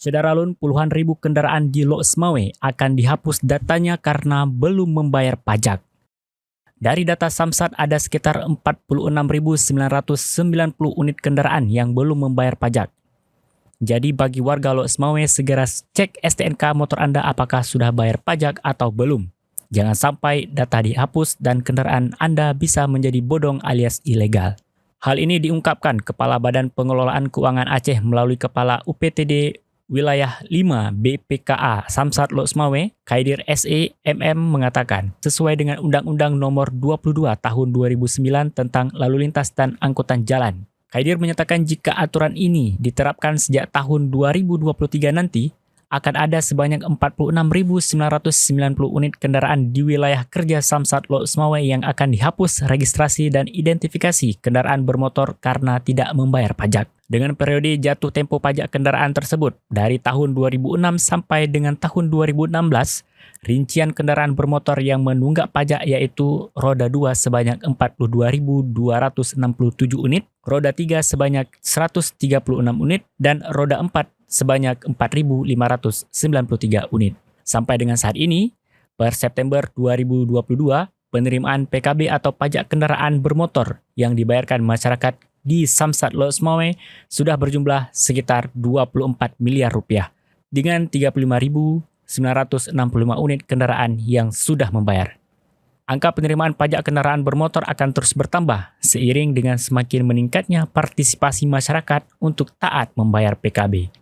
Saudara puluhan ribu kendaraan di Lok Semawe akan dihapus datanya karena belum membayar pajak. Dari data Samsat ada sekitar 46.990 unit kendaraan yang belum membayar pajak. Jadi bagi warga Lok Semawe segera cek STNK motor Anda apakah sudah bayar pajak atau belum. Jangan sampai data dihapus dan kendaraan Anda bisa menjadi bodong alias ilegal. Hal ini diungkapkan Kepala Badan Pengelolaan Keuangan Aceh melalui Kepala UPTD Wilayah 5 BPKA Samsat Lok Semawe, Khaidir SE MM mengatakan, sesuai dengan Undang-Undang Nomor 22 Tahun 2009 tentang Lalu Lintas dan Angkutan Jalan. Khaidir menyatakan jika aturan ini diterapkan sejak tahun 2023 nanti, akan ada sebanyak 46.990 unit kendaraan di wilayah kerja Samsat Lok Semawe yang akan dihapus registrasi dan identifikasi kendaraan bermotor karena tidak membayar pajak. Dengan periode jatuh tempo pajak kendaraan tersebut dari tahun 2006 sampai dengan tahun 2016, rincian kendaraan bermotor yang menunggak pajak yaitu roda 2 sebanyak 42.267 unit, roda 3 sebanyak 136 unit, dan roda 4 sebanyak 4.593 unit. Sampai dengan saat ini, per September 2022, penerimaan PKB atau pajak kendaraan bermotor yang dibayarkan masyarakat di Samsat Lok Semawe sudah berjumlah sekitar 24 miliar rupiah dengan 35.965 unit kendaraan yang sudah membayar. Angka penerimaan pajak kendaraan bermotor akan terus bertambah seiring dengan semakin meningkatnya partisipasi masyarakat untuk taat membayar PKB.